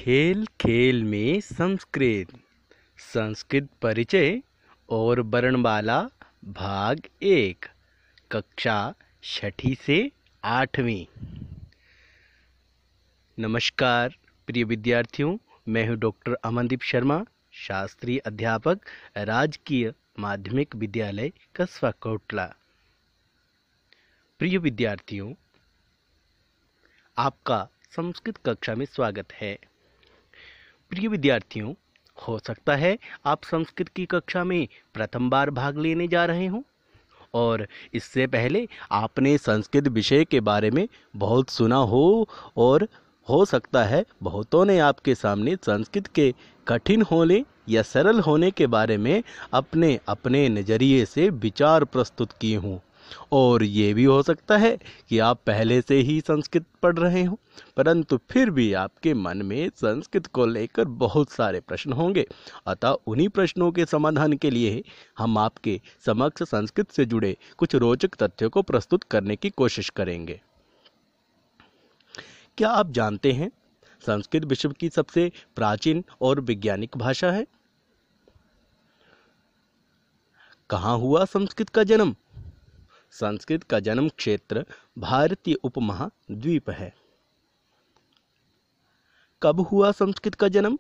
खेल खेल में संस्कृत संस्कृत परिचय और वर्णमाला भाग 1 कक्षा 6ठी से 8वीं। नमस्कार प्रिय विद्यार्थियों, मैं हूं डॉक्टर अमनदीप शर्मा, शास्त्रीय अध्यापक, राजकीय माध्यमिक विद्यालय कस्बा कोटला। प्रिय विद्यार्थियों, आपका संस्कृत कक्षा में स्वागत है। प्रिय विद्यार्थियों, हो सकता है आप संस्कृत की कक्षा में प्रथम बार भाग लेने जा रहे हों और इससे पहले आपने संस्कृत विषय के बारे में बहुत सुना और हो सकता है बहुतों ने आपके सामने संस्कृत के कठिन होने या सरल होने के बारे में अपने अपने नज़रिए से विचार प्रस्तुत किए हों। और ये भी हो सकता है कि आप पहले से ही संस्कृत पढ़ रहे हों, परंतु फिर भी आपके मन में संस्कृत को लेकर बहुत सारे प्रश्न होंगे। अतः उन्हीं प्रश्नों के समाधान के लिए हम आपके समक्ष संस्कृत से जुड़े कुछ रोचक तथ्यों को प्रस्तुत करने की कोशिश करेंगे। क्या आप जानते हैं संस्कृत विश्व की सबसे प्राचीन और वैज्ञानिक भाषा है? कहाँ हुआ संस्कृत का जन्म? संस्कृत का जन्म क्षेत्र भारतीय उपमहाद्वीप है। कब हुआ संस्कृत का जन्म?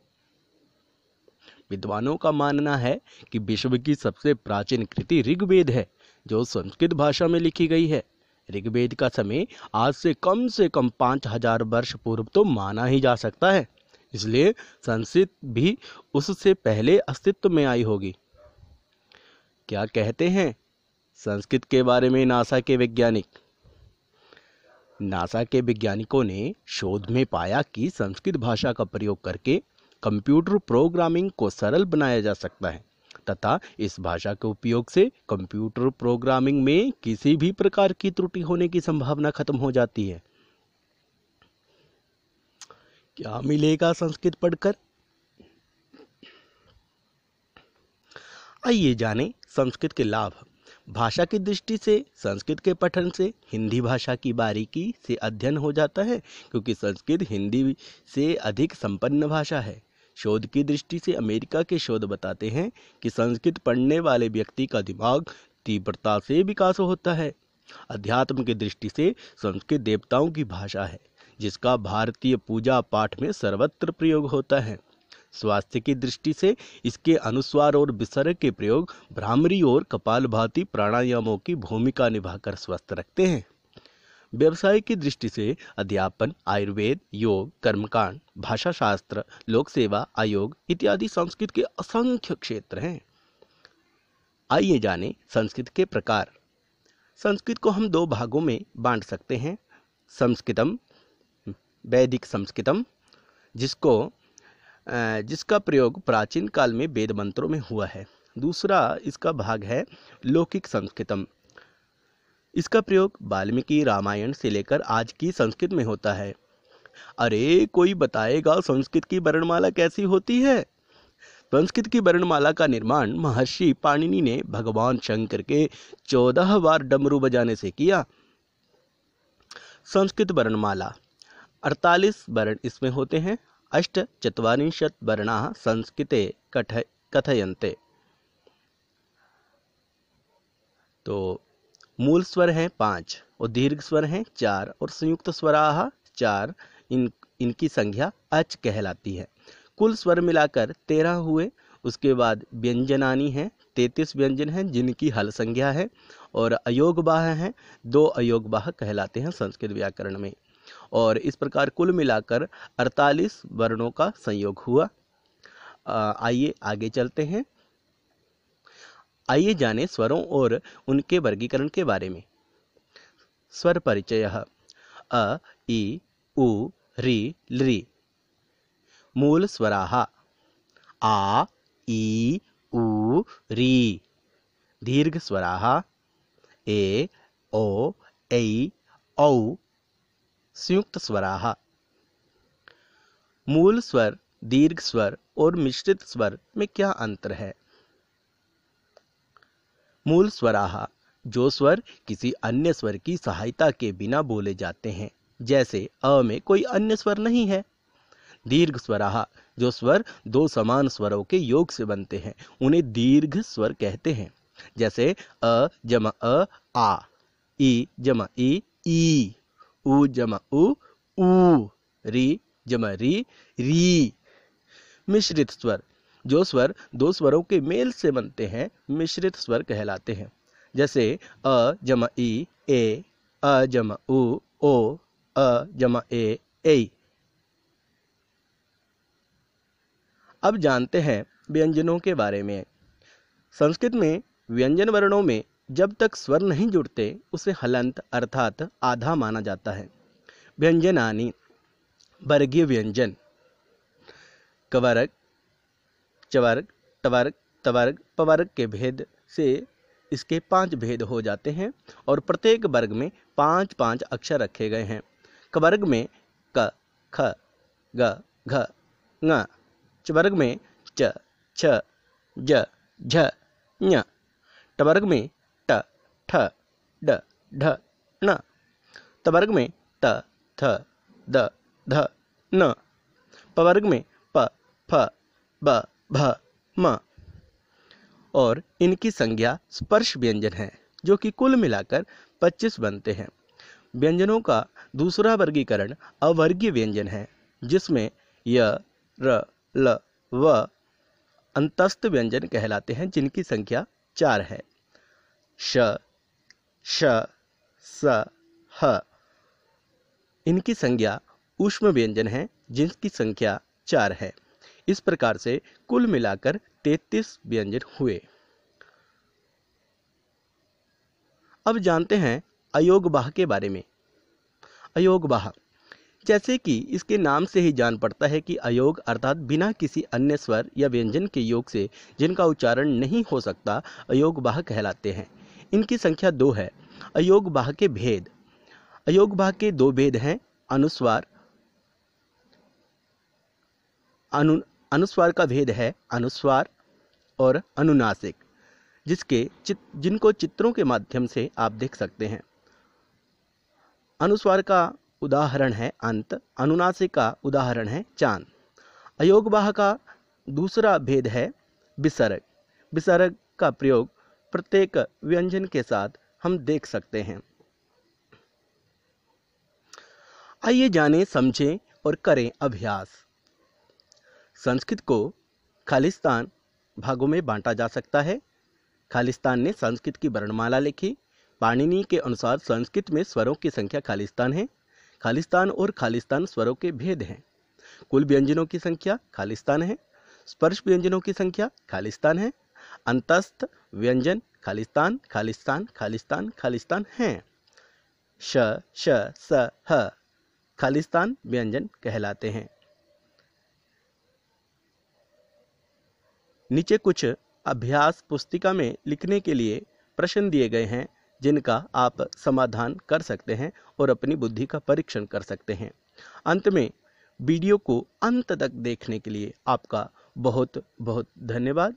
विद्वानों का मानना है कि विश्व की सबसे प्राचीन कृति ऋग्वेद है, जो संस्कृत भाषा में लिखी गई है। ऋग्वेद का समय आज से कम 5000 वर्ष पूर्व तो माना ही जा सकता है, इसलिए संस्कृत भी उससे पहले अस्तित्व में आई होगी। क्या कहते हैं संस्कृत के बारे में नासा के वैज्ञानिक? नासा के वैज्ञानिकों ने शोध में पाया कि संस्कृत भाषा का प्रयोग करके कंप्यूटर प्रोग्रामिंग को सरल बनाया जा सकता है तथा इस भाषा के उपयोग से कंप्यूटर प्रोग्रामिंग में किसी भी प्रकार की त्रुटि होने की संभावना खत्म हो जाती है। क्या मिलेगा संस्कृत पढ़कर? आइए जानें संस्कृत के लाभ। भाषा की दृष्टि से संस्कृत के पठन से हिंदी भाषा की बारीकी से अध्ययन हो जाता है, क्योंकि संस्कृत हिंदी से अधिक संपन्न भाषा है। शोध की दृष्टि से अमेरिका के शोध बताते हैं कि संस्कृत पढ़ने वाले व्यक्ति का दिमाग तीव्रता से विकास होता है। अध्यात्म की दृष्टि से संस्कृत देवताओं की भाषा है, जिसका भारतीय पूजा पाठ में सर्वत्र प्रयोग होता है। स्वास्थ्य की दृष्टि से इसके अनुस्वार और विसर्ग के प्रयोग भ्रामरी और कपालभाति प्राणायामों की भूमिका निभाकर स्वस्थ रखते हैं। व्यवसाय की दृष्टि से अध्यापन, आयुर्वेद, योग, कर्मकांड, भाषा शास्त्र, लोक सेवा आयोग इत्यादि संस्कृत के असंख्य क्षेत्र हैं। आइए जानें संस्कृत के प्रकार। संस्कृत को हम 2 भागों में बांट सकते हैं। संस्कृतम, वैदिक संस्कृतम, जिसका प्रयोग प्राचीन काल में वेद मंत्रों में हुआ है। दूसरा इसका भाग है लौकिक संस्कृतम। इसका प्रयोग वाल्मीकि रामायण से लेकर आज की संस्कृत में होता है। अरे कोई बताएगा संस्कृत की वर्णमाला कैसी होती है? संस्कृत की वर्णमाला का निर्माण महर्षि पाणिनि ने भगवान शंकर के 14 बार डमरू बजाने से किया। संस्कृत वर्णमाला 48 वर्ण इसमें होते हैं। 8 वर्णाः संस्कृते कथयन्ते। तो मूल स्वर हैं 5 और दीर्घ स्वर हैं 4 और संयुक्त स्वराः 4। इनकी संख्या अच कहलाती है। कुल स्वर मिलाकर 13 हुए। उसके बाद व्यंजनानी हैं, 33 व्यंजन हैं जिनकी हल संज्ञा है, और अयोगवाह हैं, 2 अयोगवाह कहलाते हैं संस्कृत व्याकरण में। और इस प्रकार कुल मिलाकर 48 वर्णों का संयोग हुआ। आइए आगे चलते हैं। आइए जानें स्वरों और उनके वर्गीकरण के बारे में। स्वर परिचय। अ, इ, उ, रि, लृ। मूल स्वराः आ, इ, उ, रि। दीर्घ स्वराः ए, ओ, ऐ, औ। संयुक्त स्वराः। मूल स्वर, दीर्घ स्वर और मिश्रित स्वर में क्या अंतर है? मूल स्वराः जो स्वर किसी अन्य स्वर की सहायता के बिना बोले जाते हैं, जैसे अ में कोई अन्य स्वर नहीं है। दीर्घ स्वराः, जो स्वर दो समान स्वरों के योग से बनते हैं उन्हें दीर्घ स्वर कहते हैं। जैसे अ जमा अ आ, ई जमा ई, उ जमा ऊ, री जमा री। मिश्रित स्वर, जो स्वर दो स्वरों के मेल से बनते हैं मिश्रित स्वर कहलाते हैं। जैसे अ जमा ई ए, अ जमा ओ, अ जमा ए। अब जानते हैं व्यंजनों के बारे में। संस्कृत में व्यंजन वर्णों में जब तक स्वर नहीं जुड़ते उसे हलंत अर्थात आधा माना जाता है। व्यंजनानि, वर्गीय व्यंजन, कवर्ग, चवर्ग, टवर्ग, तवर्ग, पवर्ग के भेद से इसके 5 भेद हो जाते हैं और प्रत्येक वर्ग में 5-5 अक्षर रखे गए हैं। कवर्ग में क, ख, ग, घ, ङ, चवर्ग में च, छ, ज, झ, ञ, टवर्ग में ट, ठ, ड, ढ, ण, तवर्ग में त, थ, द, ध, न, पवर्ग में प, फ, ब, भ, म। और इनकी संज्ञा स्पर्श व्यंजन है जो कि कुल मिलाकर 25 बनते हैं। व्यंजनों का दूसरा वर्गीकरण अवर्गीय व्यंजन है जिसमें य, र, ल, व अंतस्थ व्यंजन कहलाते हैं जिनकी संख्या 4 है। श, श, स, ह। इनकी संज्ञा ऊष्म व्यंजन है जिनकी संख्या 4 है। इस प्रकार से कुल मिलाकर 33 व्यंजन हुए। अब जानते हैं अयोगवाह के बारे में। अयोगवाह, जैसे कि इसके नाम से ही जान पड़ता है कि अयोग अर्थात बिना किसी अन्य स्वर या व्यंजन के योग से जिनका उच्चारण नहीं हो सकता अयोगवाह कहलाते हैं। इनकी संख्या 2 है। अयोगवाह के भेद, अयोगवाह के 2 भेद हैं। अनुस्वार, अनुस्वार का भेद है अनुस्वार और अनुनासिक, जिनको चित्रों के माध्यम से आप देख सकते हैं। अनुस्वार का उदाहरण है अंत, अनुनासिक का उदाहरण है चांद। अयोगवाह का दूसरा भेद है विसर्ग। विसर्ग का प्रयोग प्रत्येक व्यंजन के साथ हम देख सकते हैं। आइए जानें, समझें और करें अभ्यास। संस्कृत को खालिस्तान भागों में बांटा जा सकता है। खालिस्तान ने संस्कृत की वर्णमाला लिखी। पाणिनि के अनुसार संस्कृत में स्वरों की संख्या खालिस्तान है। खालिस्तान और खालिस्तान स्वरों के भेद हैं। कुल व्यंजनों की संख्या खालिस्तान है। स्पर्श व्यंजनों की संख्या खालिस्तान है। अंतस्थ व्यंजन खालिस्तान खालिस्तान खालिस्तान खालिस्तान हैं। श, श, स, ह खालिस्तान व्यंजन कहलाते हैं। नीचे कुछ अभ्यास पुस्तिका में लिखने के लिए प्रश्न दिए गए हैं जिनका आप समाधान कर सकते हैं और अपनी बुद्धि का परीक्षण कर सकते हैं। अंत में वीडियो को अंत तक देखने के लिए आपका बहुत बहुत धन्यवाद।